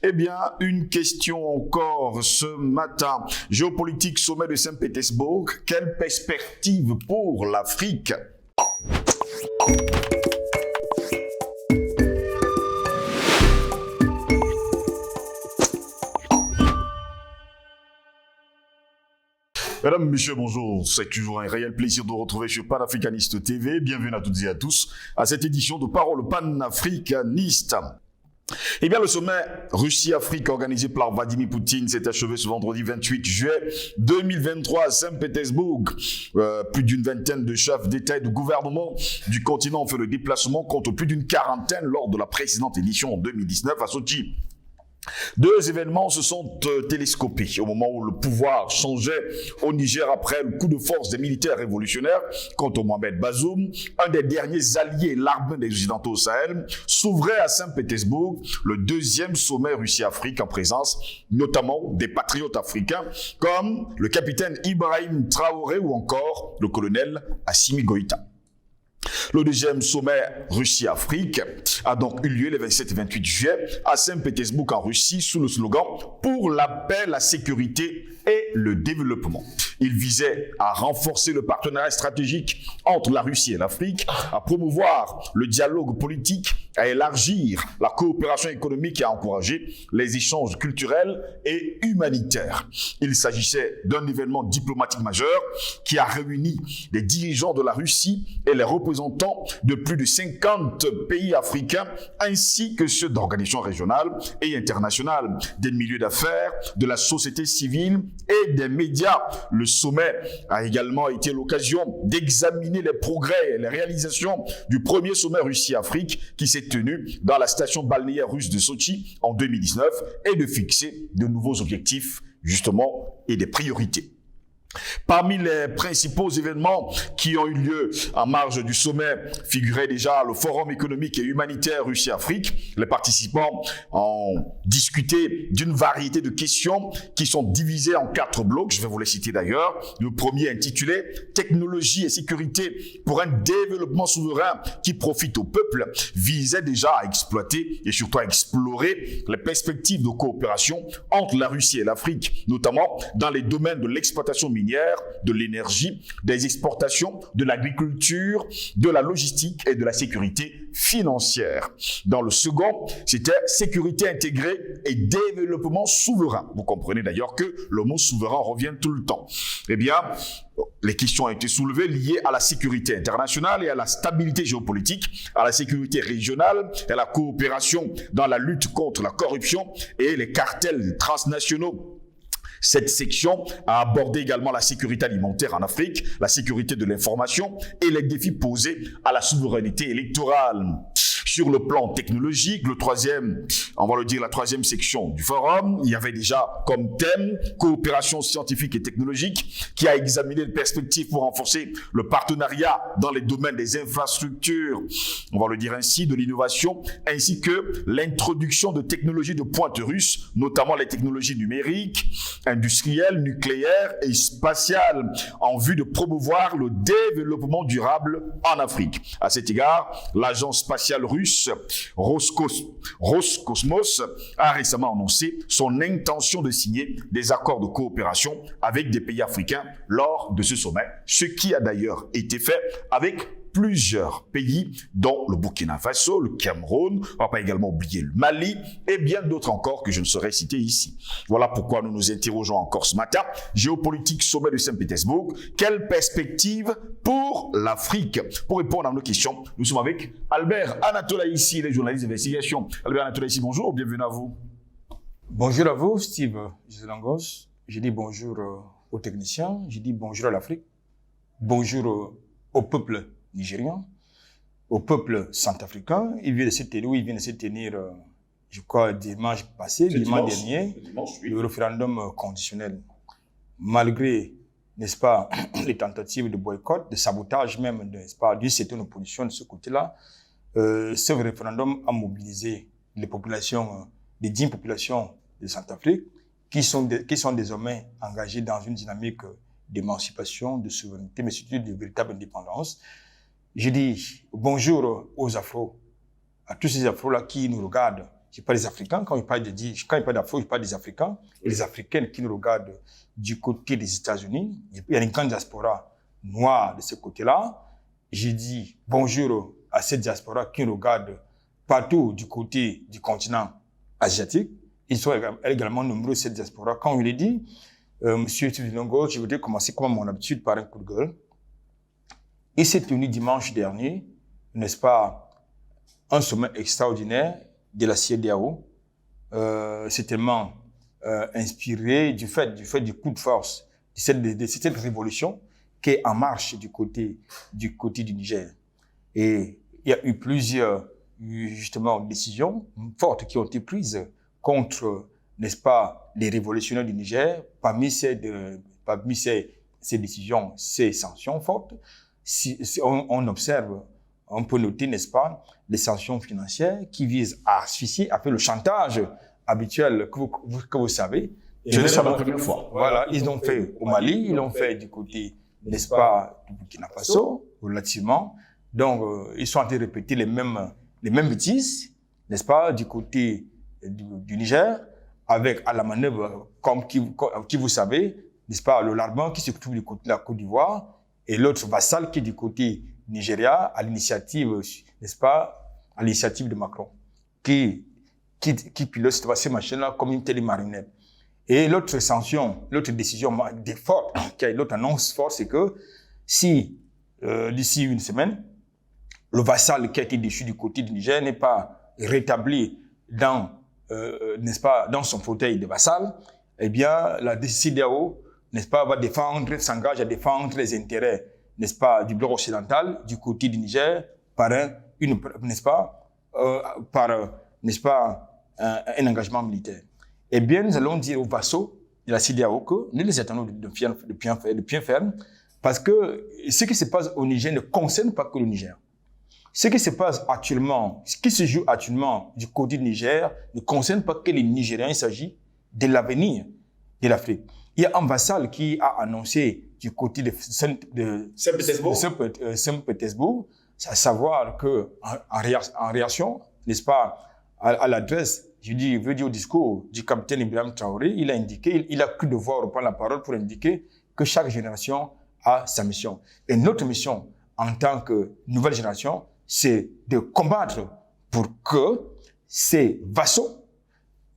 Eh bien, une question encore ce matin. Géopolitique, sommet de Saint-Pétersbourg. Quelle perspective pour l'Afrique? Mesdames, Messieurs, bonjour. C'est toujours un réel plaisir de vous retrouver sur Panafricaniste TV. Bienvenue à toutes et à tous à cette édition de Parole panafricaniste. Eh bien, le sommet Russie-Afrique organisé par Vladimir Poutine s'est achevé ce vendredi 28 juillet 2023 à Saint-Pétersbourg. Plus d'une vingtaine de chefs d'État et de gouvernement du continent ont fait le déplacement contre plus d'une quarantaine lors de la précédente édition en 2019 à Sochi. Deux événements se sont télescopés au moment où le pouvoir changeait au Niger après le coup de force des militaires révolutionnaires contre Mohamed Bazoum. Un des derniers alliés, l'armée des Occidentaux au Sahel, s'ouvrait à Saint-Pétersbourg, le deuxième sommet Russie-Afrique en présence notamment des patriotes africains comme le capitaine Ibrahim Traoré ou encore le colonel Assimi Goïta. Le deuxième sommet Russie-Afrique a donc eu lieu le 27 et 28 juillet à Saint-Pétersbourg en Russie sous le slogan « Pour la paix, la sécurité et le développement ». Il visait à renforcer le partenariat stratégique entre la Russie et l'Afrique, à promouvoir le dialogue politique, à élargir la coopération économique et à encourager les échanges culturels et humanitaires. Il s'agissait d'un événement diplomatique majeur qui a réuni les dirigeants de la Russie et les représentants de plus de 50 pays africains ainsi que ceux d'organisations régionales et internationales, des milieux d'affaires, de la société civile et des médias. Le sommet a également été l'occasion d'examiner les progrès et les réalisations du premier sommet Russie-Afrique qui s'est tenu dans la station balnéaire russe de Sochi en 2019 et de fixer de nouveaux objectifs justement et des priorités. Parmi les principaux événements qui ont eu lieu en marge du sommet figurait déjà le Forum économique et humanitaire Russie-Afrique. Les participants ont discuté d'une variété de questions qui sont divisées en 4 blocs. Je vais vous les citer d'ailleurs. Le premier intitulé « Technologie et sécurité pour un développement souverain qui profite au peuple » visait déjà à exploiter et surtout à explorer les perspectives de coopération entre la Russie et l'Afrique, notamment dans les domaines de l'exploitation minière, de l'énergie, des exportations, de l'agriculture, de la logistique et de la sécurité financière. Dans le second, c'était sécurité intégrée et développement souverain. Vous comprenez d'ailleurs que le mot souverain revient tout le temps. Eh bien, les questions ont été soulevées liées à la sécurité internationale et à la stabilité géopolitique, à la sécurité régionale et à la coopération dans la lutte contre la corruption et les cartels transnationaux. Cette section a abordé également la sécurité alimentaire en Afrique, la sécurité de l'information et les défis posés à la souveraineté électorale. Sur le plan technologique, la troisième section du forum, il y avait déjà comme thème coopération scientifique et technologique qui a examiné les perspectives pour renforcer le partenariat dans les domaines des infrastructures, on va le dire ainsi, de l'innovation, ainsi que l'introduction de technologies de pointe russe, notamment les technologies numériques, industrielles, nucléaires et spatiales, en vue de promouvoir le développement durable en Afrique. À cet égard, l'agence spatiale russe Roscosmos a récemment annoncé son intention de signer des accords de coopération avec des pays africains lors de ce sommet, ce qui a d'ailleurs été fait avec plusieurs pays, dont le Burkina Faso, le Cameroun, on ne va pas également oublier le Mali et bien d'autres encore que je ne saurais citer ici. Voilà pourquoi nous nous interrogeons encore ce matin. Géopolitique, sommet de Saint-Pétersbourg. Quelle perspective pour l'Afrique? Pour répondre à nos questions, nous sommes avec Albert Anatolaïssi, il est journaliste d'investigation. Albert Anatolaïssi, bonjour, bienvenue à vous. Bonjour à vous, Steve Giselangos. Je dis bonjour aux techniciens, je dis bonjour à l'Afrique, bonjour au peuple nigérian, au peuple centrafricain. Il vient de se tenir, je crois, dimanche passé, dimanche dernier, le référendum conditionnel. Malgré, n'est-ce pas, les tentatives de boycott, de sabotage même, n'est-ce pas, d'une certaine opposition de ce côté-là, ce référendum a mobilisé les populations, les 10 populations de Centrafrique qui sont désormais engagées dans une dynamique d'émancipation, de souveraineté, mais surtout de véritable indépendance. Je dis bonjour aux Afros, à tous ces Afros-là qui nous regardent je parle des Africains. Quand je parle d'Afro, je parle des Africains et les Africaines qui nous regardent du côté des États-Unis. Il y a une grande diaspora noire de ce côté-là. J'ai dit bonjour à cette diaspora qui nous regarde partout du côté du continent asiatique. Ils sont également nombreux, cette diaspora. Quand je l'ai dit, Monsieur Longo, je voudrais commencer comme à mon habitude par un coup de gueule. Il s'est tenu dimanche dernier, n'est-ce pas, un sommet extraordinaire de la CEDEAO. C'est tellement inspiré du coup de force de cette révolution qui est en marche du côté du Niger. Et il y a eu plusieurs, justement, décisions fortes qui ont été prises contre, n'est-ce pas, les révolutionnaires du Niger. Parmi ces décisions, ces sanctions fortes, si on observe, on peut noter, n'est-ce pas, les sanctions financières qui visent à asphyxier, à faire le chantage habituel que vous savez. Ce n'est pas la première fois. Voilà, ils l'ont fait au Mali, ils l'ont fait du côté, n'est-ce pas, du Burkina Faso, relativement. Donc, ils sont en train de répéter les mêmes bêtises, n'est-ce pas, du côté du Niger, avec à la manœuvre, comme qui vous savez, n'est-ce pas, le Larbin qui se trouve du côté de la Côte d'Ivoire, et l'autre vassal qui est du côté Nigeria, à l'initiative, n'est-ce pas, à l'initiative de Macron, qui pilote ces machines-là comme une telle marionnette. Et l'autre décision forte, l'autre annonce forte, c'est que si, d'ici une semaine, le vassal qui a été déchu du côté du Niger n'est pas rétabli n'est-ce pas, dans son fauteuil de vassal, eh bien, la CEDEAO, n'est-ce pas, s'engage à défendre les intérêts, n'est-ce pas, du bloc occidental, du côté du Niger, par un engagement militaire. Eh bien, nous allons dire aux vassaux de la CEDEAO que nous les attendons de pied ferme, parce que ce qui se passe au Niger ne concerne pas que le Niger. Ce qui se passe actuellement, ce qui se joue actuellement du côté du Niger ne concerne pas que les Nigériens, il s'agit de l'avenir de l'Afrique. Il y a un vassal qui a annoncé du côté de Saint-Pétersbourg, à savoir que en réaction, n'est-ce pas, à l'adresse, je veux dire au discours du capitaine Ibrahim Traoré, il a cru devoir reprendre la parole pour indiquer que chaque génération a sa mission. Et notre mission, en tant que nouvelle génération, c'est de combattre pour que ces vassaux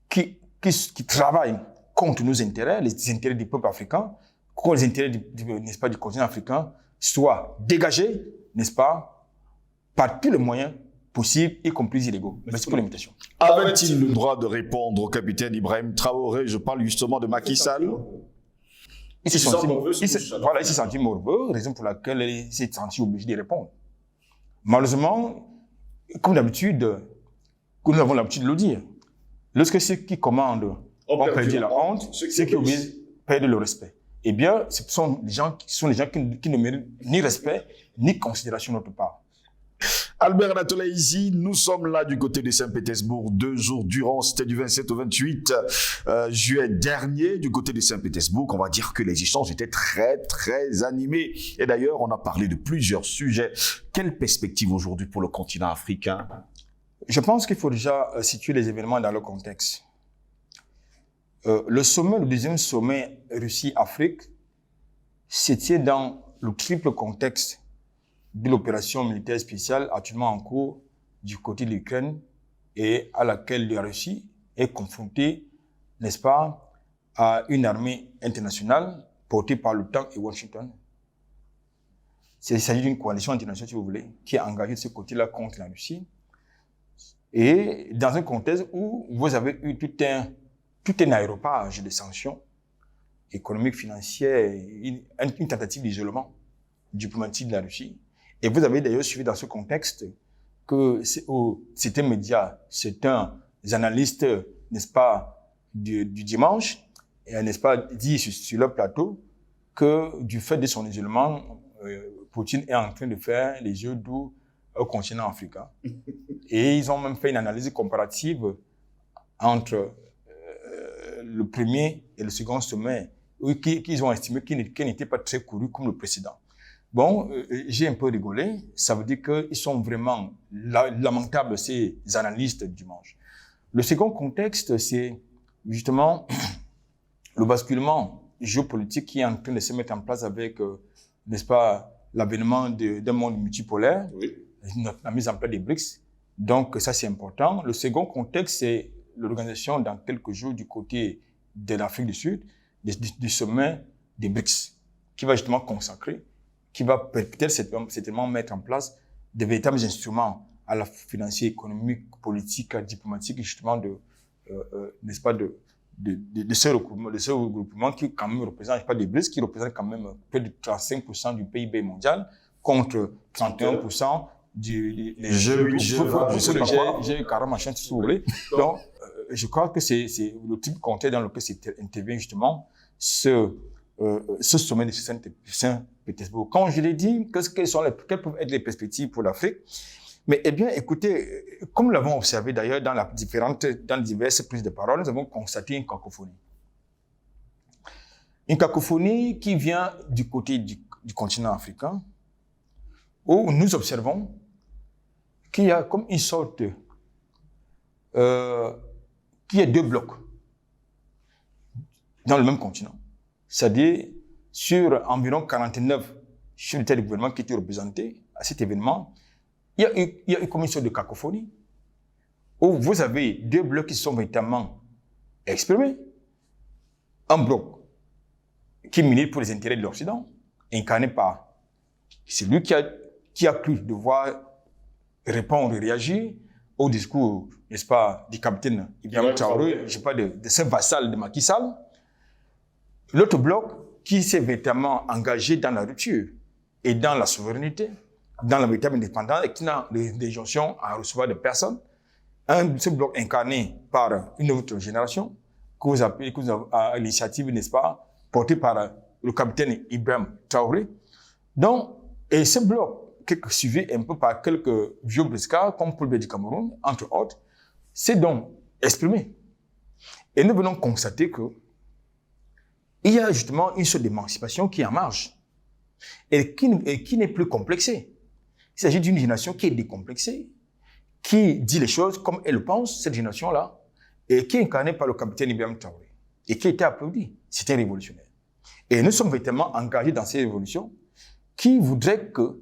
qui travaillent contre nos intérêts, les intérêts du peuple africain, contre les intérêts n'est-ce pas, du continent africain, soient dégagés, n'est-ce pas, par tous les moyens possibles, y compris illégaux. Merci pour l'invitation. Avait-il le droit de répondre au capitaine Ibrahim Traoré? Je parle justement de Macky Sall. Il s'est senti morveux, raison pour laquelle il s'est senti obligé de répondre. Malheureusement, comme d'habitude, nous avons l'habitude de le dire, lorsque ceux qui commandent ont perdu la honte, ceux qui obéissent perdent le respect. Eh bien, ce sont les gens qui ne méritent ni respect, ni considération de notre part. Albert Anatolaïzi, nous sommes là du côté de Saint-Pétersbourg 2 jours durant, c'était du 27 au 28 juillet dernier, du côté de Saint-Pétersbourg. On va dire que les échanges étaient très, très animés. Et d'ailleurs, on a parlé de plusieurs sujets. Quelle perspective aujourd'hui pour le continent africain? Je pense qu'il faut déjà situer les événements dans leur contexte. Le deuxième sommet Russie-Afrique, c'était dans le triple contexte de l'opération militaire spéciale actuellement en cours du côté de l'Ukraine et à laquelle la Russie est confrontée, n'est-ce pas, à une armée internationale portée par l'OTAN et Washington. Il s'agit d'une coalition internationale, si vous voulez, qui est engagée de ce côté-là contre la Russie. Et dans un contexte où vous avez eu tout un aéropage de sanctions économiques, financières, une tentative d'isolement diplomatique de la Russie. Et vous avez d'ailleurs suivi dans ce contexte que certains médias, certains analystes, n'est-ce pas, du dimanche, n'est-ce pas, dit sur leur plateau que du fait de son isolement, Poutine est en train de faire les yeux doux au continent africain. Et ils ont même fait une analyse comparative entre le premier et le second sommet, qu'ils ont estimé qu'il n'était pas très couru comme le précédent. Bon, j'ai un peu rigolé. Ça veut dire qu'ils sont vraiment lamentables, ces analystes du dimanche. Le second contexte, c'est justement le basculement géopolitique qui est en train de se mettre en place avec, n'est-ce pas, l'avènement d'un monde multipolaire, la mise en place des BRICS. Donc, ça, c'est important. Le second contexte, c'est l'organisation dans quelques jours du côté de l'Afrique du Sud, du sommet des BRICS, qui va justement consacrer, qui va peut-être certainement mettre en place de véritables instruments à la financier, économique, politique, diplomatique, justement n'est-ce pas, de ce regroupement qui quand même représente, je sais pas, des BRICS, qui représente quand même près de 35% du PIB mondial contre 31% du G carrément machin, si vous voulez. Donc, je crois que c'est le type de contexte dans lequel intervient justement ce sommet de Saint-Pétersbourg. Quand je l'ai dit, quelles peuvent être les perspectives pour l'Afrique? Mais, eh bien, écoutez, comme nous l'avons observé d'ailleurs dans diverses prises de parole, nous avons constaté une cacophonie. Une cacophonie qui vient du côté du continent africain, où nous observons qu'il y a comme une sorte, qu'il y a deux blocs dans le même continent. C'est-à-dire, sur environ 49 chefs d'État de gouvernement qui étaient représentés à cet événement, il y a eu comme une sorte de cacophonie, où vous avez deux blocs qui sont véritablement exprimés. Un bloc qui milite pour les intérêts de l'Occident, incarné par celui qui a cru devoir répondre et réagir au discours, n'est-ce pas, du capitaine Ibrahim Traoré, je sais pas, de ce vassal de Macky Sall. L'autre bloc qui s'est véritablement engagé dans la rupture et dans la souveraineté, dans la véritable indépendance et qui n'a d'injonction à recevoir de personnes. Ce bloc incarné par une autre génération, que vous appelez à l'initiative, n'est-ce pas, portée par le capitaine Ibrahim Traoré. Donc, et ce bloc, suivi un peu par quelques vieux briscards, comme Paul Biya du Cameroun, entre autres, s'est donc exprimé. Et nous venons constater que il y a justement une sorte d'émancipation qui est en marche et qui n'est plus complexée. Il s'agit d'une génération qui est décomplexée, qui dit les choses comme elle le pense, cette génération-là, et qui est incarnée par le capitaine Ibrahim Traoré, et qui a été applaudi. C'était révolutionnaire. Et nous sommes véritablement engagés dans ces révolutions qui voudraient que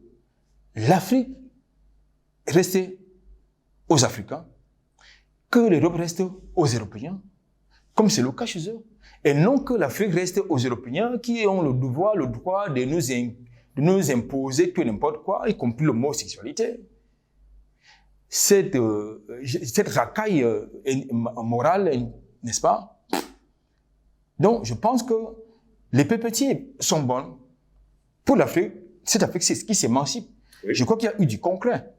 l'Afrique reste aux Africains, que l'Europe reste aux Européens, comme c'est le cas chez eux, et non que l'Afrique reste aux Européens qui ont le devoir, le droit de nous imposer tout n'importe quoi, y compris le mot sexualité. Cette racaille morale, n'est-ce pas? Donc, je pense que les perspectives sont bonnes pour l'Afrique. Cette Afrique, c'est ce qui s'émancipe. Oui. Je crois qu'il y a eu du concret.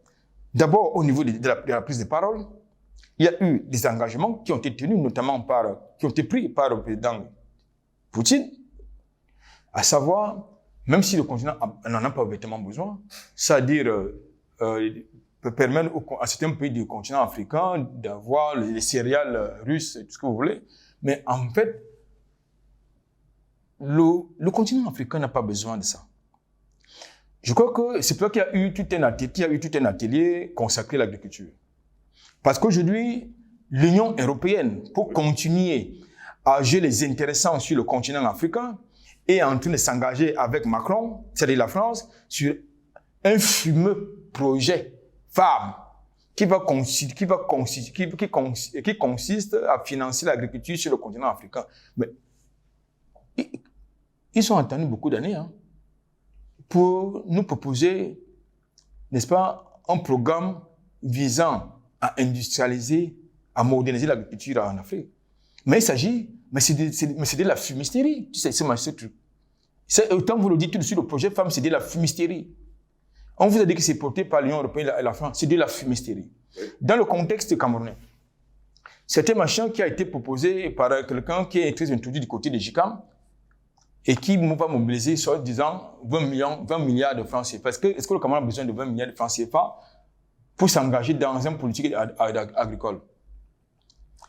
D'abord, au niveau de la prise de parole, il y a eu des engagements qui ont été tenus, notamment qui ont été pris par le président Poutine, à savoir, même si le continent n'en a pas véritablement besoin, c'est-à-dire permettre à certains pays du continent africain d'avoir les céréales russes, tout ce que vous voulez. Mais en fait, le continent africain n'a pas besoin de ça. Je crois que c'est pour ça qu'il y a eu tout un atelier consacré à l'agriculture. Parce qu'aujourd'hui, l'Union européenne, pour continuer à jouer les intéressants sur le continent africain, est en train de s'engager avec Macron, c'est-à-dire la France, sur un fumeux projet phare qui consiste à financer l'agriculture sur le continent africain. Mais ils ont attendu beaucoup d'années pour nous proposer, n'est-ce pas, un programme visant à industrialiser, à moderniser l'agriculture en Afrique. Mais il s'agit, c'est de la fumisterie. Tu sais, ce truc. Autant vous le dites tout de suite, le projet FAM, c'est de la fumisterie. On vous a dit que c'est porté par l'Union européenne et la France. C'est de la fumisterie. Dans le contexte camerounais, c'est un machin qui a été proposé par quelqu'un qui est très introduit du côté de JICAM et qui va mobiliser, soit disant, 20 milliards de francs CFA. Est-ce que le Cameroun a besoin de 20 milliards de francs CFA pour s'engager dans une politique agricole?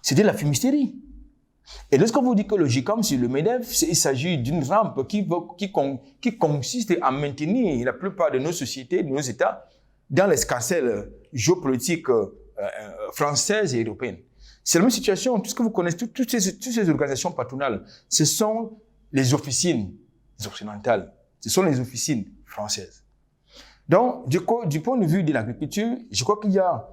C'est de la fumisterie. Et lorsqu'on vous dit que le JICAM, c'est le MEDEF, il s'agit d'une rampe qui consiste à maintenir la plupart de nos sociétés, de nos États, dans l'escarcelle géopolitique française et européenne. C'est la même situation. Tout ce que vous connaissez, toutes ces organisations patronales, ce sont les officines occidentales. Ce sont les officines françaises. Donc, du point de vue de l'agriculture, je crois qu'il y a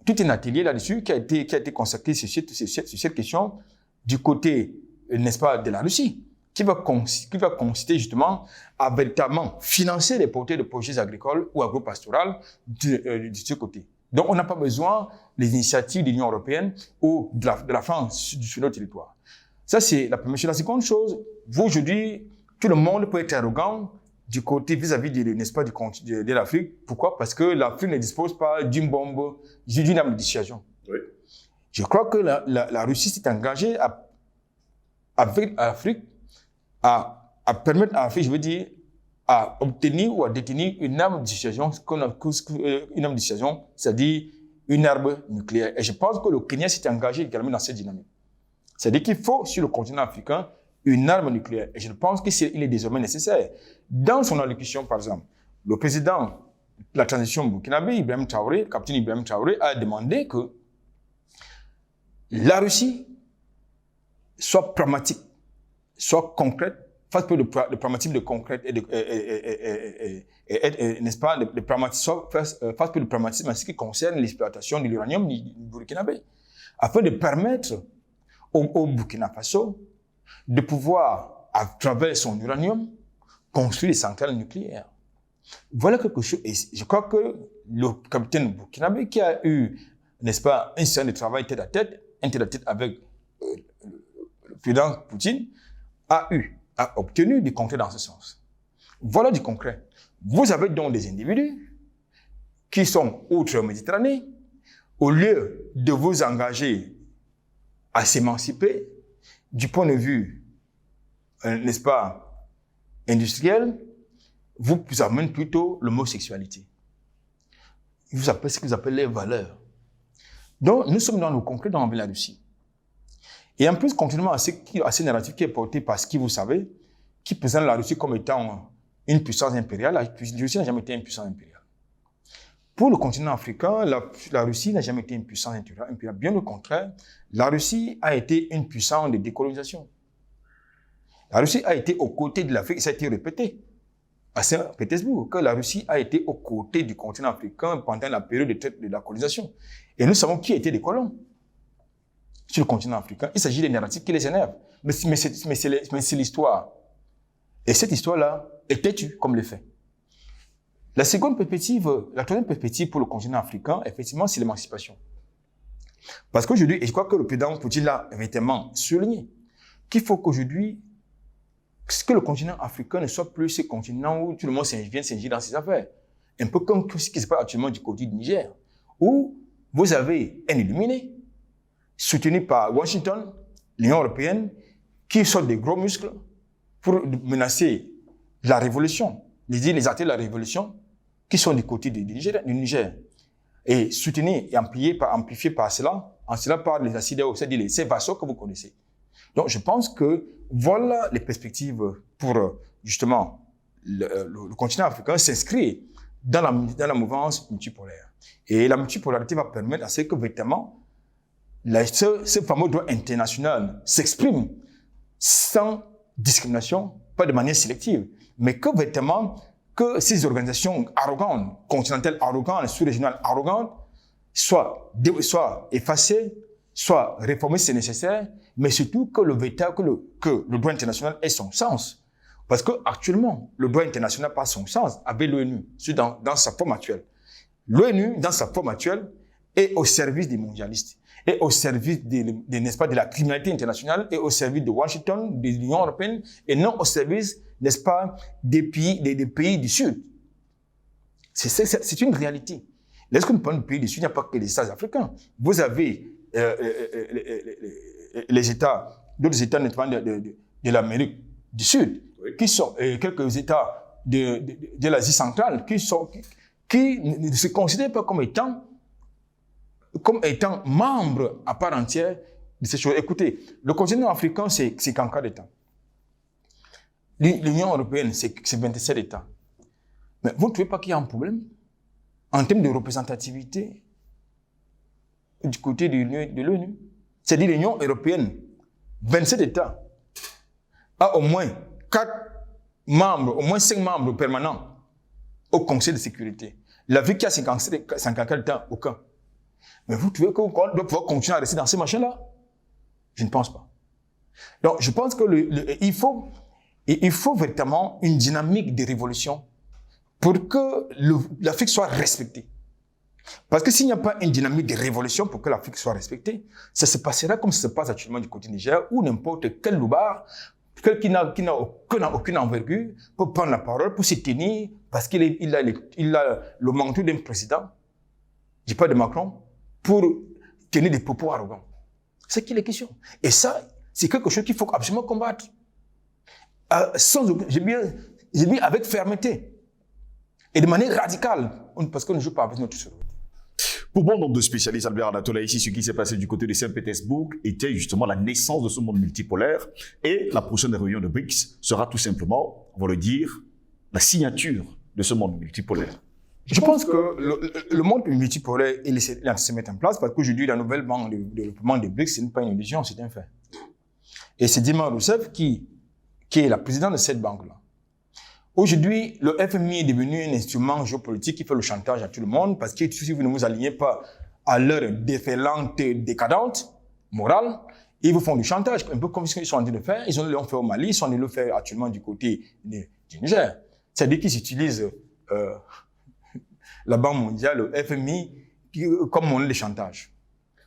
tout un atelier là-dessus qui a été consacré sur cette question du côté, n'est-ce pas, de la Russie, qui va consister justement à véritablement financer les portées de projets agricoles ou agro-pastoraux de ce côté. Donc, on n'a pas besoin des initiatives de l'Union européenne ou de la France sur notre territoire. Ça, c'est la première chose. La seconde chose, vous, aujourd'hui, tout le monde peut être arrogant du côté vis-à-vis n'est-ce pas, de l'Afrique. Pourquoi? Parce que l'Afrique ne dispose pas d'une bombe, d'une arme de dissuasion. Oui. Je crois que la Russie s'est engagée avec l'Afrique à permettre à l'Afrique, je veux dire, à obtenir ou à détenir une arme de dissuasion, une arme de dissuasion, c'est-à-dire une arme nucléaire. Et je pense que le Kenya s'est engagé également dans cette dynamique. C'est-à-dire qu'il faut, sur le continent africain, une arme nucléaire. Et je pense qu'il est désormais nécessaire. Dans son allocution, par exemple, le président de la transition burkinabé, Ibrahim Traoré, capitaine Ibrahim Traoré, a demandé que la Russie soit pragmatique, soit concrète, fasse peu de pragmatisme de concrète n'est-ce pas, fasse peu de pragmatisme en ce qui concerne l'exploitation de l'uranium du burkinabé, afin de permettre au Burkina Faso de pouvoir, à travers son uranium, construire des centrales nucléaires. Voilà quelque chose. Et je crois que le capitaine burkinabé qui a eu, n'est-ce pas, un séance de travail tête à tête avec le président Poutine, a obtenu du concret dans ce sens. Voilà du concret. Vous avez donc des individus qui sont outre-Méditerranée, au lieu de vous engager à s'émanciper du point de vue, n'est-ce pas, industriel, vous amène plutôt l'homosexualité. Vous appelez ce que vous appelez les valeurs. Donc, nous sommes dans le concret dans la Russie. Et en plus, contrairement à ce narratif qui est porté par ce que vous savez, qui présente la Russie comme étant une puissance impériale, la Russie n'a jamais été une puissance impériale. Pour le continent africain, la Russie n'a jamais été une puissance impériale. Bien au contraire, la Russie a été une puissance de décolonisation. La Russie a été aux côtés de l'Afrique, ça a été répété à Saint-Pétersbourg, que la Russie a été aux côtés du continent africain pendant la période de la colonisation. Et nous savons qui étaient les colons sur le continent africain. Il s'agit des narratifs qui les énervent. Mais c'est l'histoire. Et cette histoire-là est têtue comme les faits. La troisième perspective pour le continent africain, effectivement, c'est l'émancipation. Parce qu'aujourd'hui, et je crois que le président Poutine l'a évidemment souligné, qu'il faut qu'aujourd'hui, que le continent africain ne soit plus ce continent où tout le monde vient s'ingérer dans ses affaires. Un peu comme ce qui se passe actuellement du côté du Niger, où vous avez un illuminé, soutenu par Washington, l'Union européenne, qui sort des gros muscles pour menacer la révolution, les acteurs de la révolution, qui sont du côté du Niger, et soutenu et amplifié par cela, par les Assidéo, c'est-à-dire ces vassaux que vous connaissez. Donc, je pense que voilà les perspectives pour, justement, le continent africain s'inscrit dans la mouvance multipolaire. Et la multipolarité va permettre à ce que, véritablement, ce fameux droit international s'exprime sans discrimination, pas de manière sélective, mais que, véritablement, que ces organisations arrogantes, continentales arrogantes, sous-régionales arrogantes, soient effacées, soient réformées si c'est nécessaire, mais surtout que le droit international ait son sens. Parce que actuellement, le droit international n'a pas son sens avec l'ONU, dans sa forme actuelle. L'ONU, dans sa forme actuelle, est au service des mondialistes, est au service n'est-ce pas, de la criminalité internationale, est au service de Washington, de l'Union européenne, et non au service, n'est-ce pas, des pays du Sud. C'est une réalité. Lorsque nous parlons de pays du Sud, il n'y a pas que les États africains. Vous avez les États, d'autres États de l'Amérique du Sud, oui, qui sont quelques États de l'Asie centrale, qui ne se considèrent pas comme étant membres à part entière de ces choses. Écoutez, le continent africain, c'est qu'en cas d'État. L'Union européenne, c'est 27 États. Mais vous ne trouvez pas qu'il y a un problème en termes de représentativité du côté de l'ONU? C'est-à-dire l'Union européenne, 27 États, a au moins 4 membres, au moins 5 membres permanents au Conseil de sécurité. L'Afrique qui a 54 États, aucun. Mais vous trouvez qu'on doit pouvoir continuer à rester dans ces machins-là? Je ne pense pas. Donc, je pense que il faut véritablement une dynamique de révolution pour que l'Afrique soit respectée. Parce que s'il n'y a pas une dynamique de révolution pour que l'Afrique soit respectée, ça se passera comme ça se passe actuellement du côté Niger, où n'importe quel loupard, qui n'a aucune envergure, peut prendre la parole pour se tenir, parce qu'il a le manteau d'un président, je ne dis pas de Macron, pour tenir des propos arrogants. C'est qu'il est question. Et ça, c'est quelque chose qu'il faut absolument combattre. J'ai mis avec fermeté et de manière radicale, parce qu'on ne joue pas avec notre cerveau. Pour bon nombre de spécialistes, Albert Anatola, ici, ce qui s'est passé du côté de Saint-Pétersbourg était justement la naissance de ce monde multipolaire. Et la prochaine réunion de BRICS sera tout simplement, on va le dire, la signature de ce monde multipolaire. Je pense que le monde multipolaire, il se met en place parce qu'aujourd'hui, la nouvelle banque de développement des BRICS, ce n'est pas une illusion, c'est un fait. Et c'est Dilma Rousseff qui est la présidente de cette banque-là. Aujourd'hui, le FMI est devenu un instrument géopolitique qui fait le chantage à tout le monde parce que si vous ne vous alignez pas à leur déferlante décadente, morale, ils vous font du chantage, un peu comme ce qu'ils sont en train de faire. Ils l'ont fait au Mali, ils sont en train de le faire actuellement du côté du Niger. C'est-à-dire qu'ils utilisent la Banque mondiale, le FMI, comme monnaie de chantage.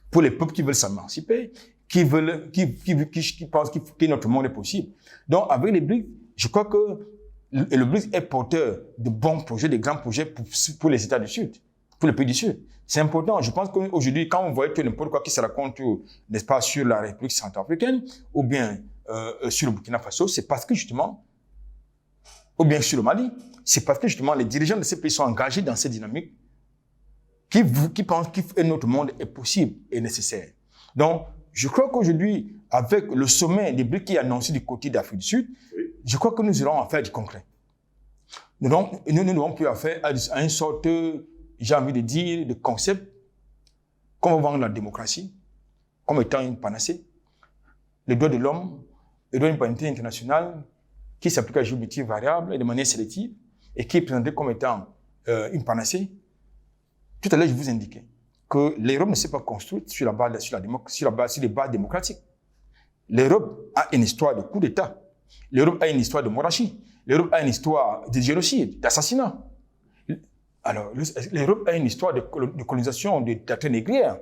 Pour les peuples qui veulent s'émanciper, qui pensent que notre monde est possible. Donc, avec les BRICS, je crois que le BRICS est porteur de bons projets, de grands projets pour les États du Sud, pour les pays du Sud. C'est important. Je pense qu'aujourd'hui, quand on voit que n'importe quoi qui se raconte, n'est-ce pas, sur la République centrafricaine, ou bien sur le Burkina Faso, c'est parce que justement, ou bien sur le Mali, c'est parce que justement les dirigeants de ces pays sont engagés dans cette dynamique qui pensent que notre monde est possible et nécessaire. Donc, je crois qu'aujourd'hui, avec le sommet des BRICS qui est annoncé du côté d'Afrique du Sud, je crois que nous aurons affaire à du concret. Nous n'aurons plus affaire à une sorte, j'ai envie de dire, de concept qu'on va vendre la démocratie comme étant une panacée. Les droits de l'homme, les droits de l'humanité internationale qui s'appliquent à géométrie variable et de manière sélective et qui est présenté comme étant une panacée. Tout à l'heure, je vous indiquais que l'Europe ne s'est pas construite sur les bases démocratiques. L'Europe a une histoire de coup d'État. L'Europe a une histoire de monarchie. L'Europe a une histoire de génocide, d'assassinat. Alors, l'Europe a une histoire de colonisation, de traite négrière.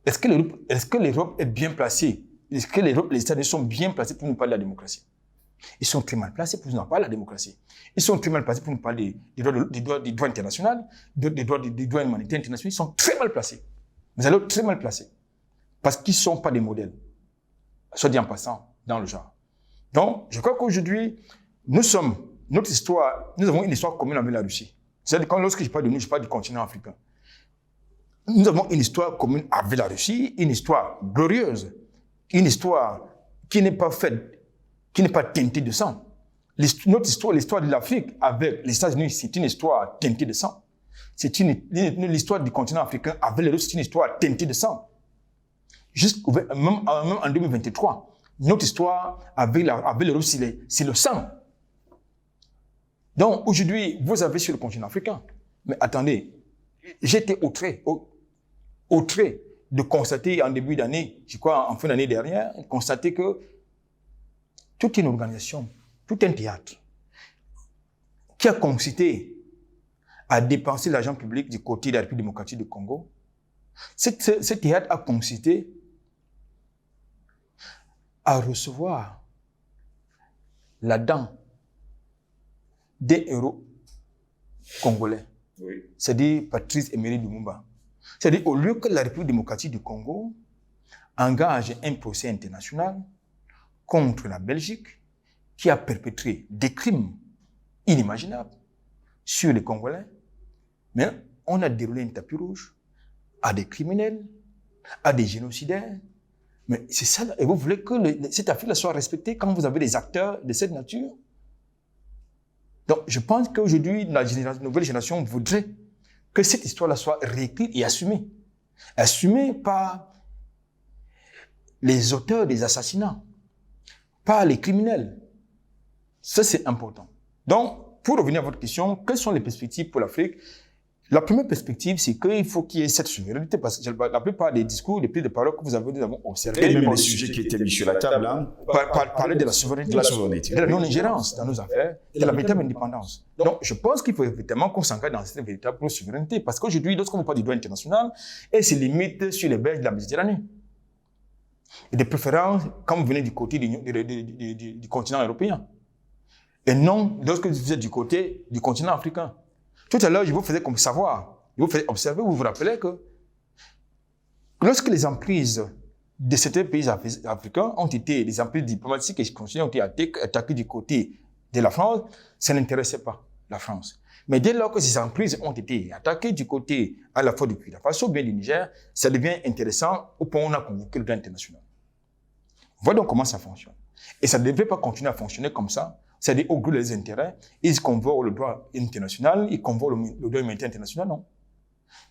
Est-ce que l'Europe est bien placée? Est-ce que les États-Unis sont bien placés pour nous parler de la démocratie? Ils sont très mal placés pour nous parler de la démocratie. Ils sont très mal placés pour nous parler des droits internationaux, des droits humanitaires internationaux. Ils sont très mal placés. Mais alors très mal placés. Parce qu'ils ne sont pas des modèles. Soit dit en passant, dans le genre. Donc, je crois qu'aujourd'hui, nous avons une histoire commune avec la Russie. C'est-à-dire que lorsque je parle de nous, je parle du continent africain. Nous avons une histoire commune avec la Russie, une histoire glorieuse, une histoire qui n'est pas faite, qui n'est pas teintée de sang. L'histoire de l'Afrique avec les États-Unis, c'est une histoire teintée de sang. L'histoire du continent africain avec les Russes, c'est une histoire teintée de sang. Même en 2023, notre histoire avec les Russes, c'est le sang. Donc, aujourd'hui, vous avez sur le continent africain. Mais attendez, j'étais outré de constater en début d'année, je crois en fin d'année dernière, constater que toute une organisation, tout un théâtre qui a consisté à dépenser l'argent public du côté de la République démocratique du Congo, ce théâtre a consisté à recevoir la dent des héros congolais. Oui. C'est-à-dire Patrice Emery Lumumba. C'est-à-dire au lieu que la République démocratique du Congo engage un procès international contre la Belgique qui a perpétré des crimes inimaginables sur les Congolais, mais on a déroulé un tapis rouge à des criminels, à des génocidaires. Mais c'est ça, et vous voulez que cette Afrique soit respectée quand vous avez des acteurs de cette nature? Donc, je pense qu'aujourd'hui, la nouvelle génération voudrait que cette histoire-là soit réécrite et assumée. Assumée par les auteurs des assassinats, pas les criminels. Ça, c'est important. Donc, pour revenir à votre question, quelles sont les perspectives pour l'Afrique? La première perspective, c'est qu'il faut qu'il y ait cette souveraineté, parce que la plupart des discours, des prises de parole que nous avons observés, et même les sujets qui étaient mis sur la table, hein, parler de la souveraineté, de la non-ingérence dans nos affaires, de la véritable indépendance. Donc, je pense qu'il faut évidemment qu'on s'engage dans cette véritable souveraineté, parce qu'aujourd'hui, lorsqu'on parle du droit international, elle se limite sur les berges de la Méditerranée. Et de préférence, quand vous venez du côté du continent européen. Et non, lorsque vous êtes du côté du continent africain. Tout à l'heure, je vous faisais comme savoir, je vous faisais observer, vous vous rappelez que lorsque les emprises de certains pays africains ont été, les emprises diplomatiques et consulées ont été attaquées du côté de la France, ça n'intéressait pas la France. Mais dès lors que ces emprises ont été attaquées du côté à la fois du Burkina Faso, bien du Niger, ça devient intéressant au point où on a convoqué le droit international. Voilà donc comment ça fonctionne. Et ça ne devait pas continuer à fonctionner comme ça. C'est-à-dire, au gré des intérêts, ils convoquent le droit international, ils convoquent le droit humanitaire international, non.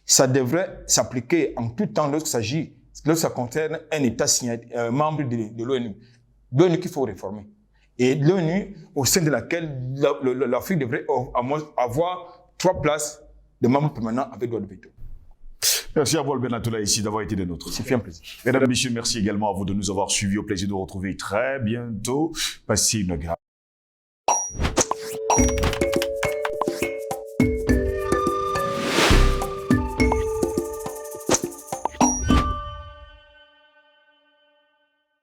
Ça devrait s'appliquer en tout temps lorsque ça concerne un État membre de l'ONU. L'ONU qu'il faut réformer. Et l'ONU, au sein de laquelle l'Afrique devrait avoir 3 places de membres permanents avec droit de veto. Merci à vous, Albert Natola, ici, d'avoir été des nôtres. C'est fait un plaisir. Mesdames et messieurs, merci également à vous de nous avoir suivis. Au plaisir de vous retrouver très bientôt. Passez une grave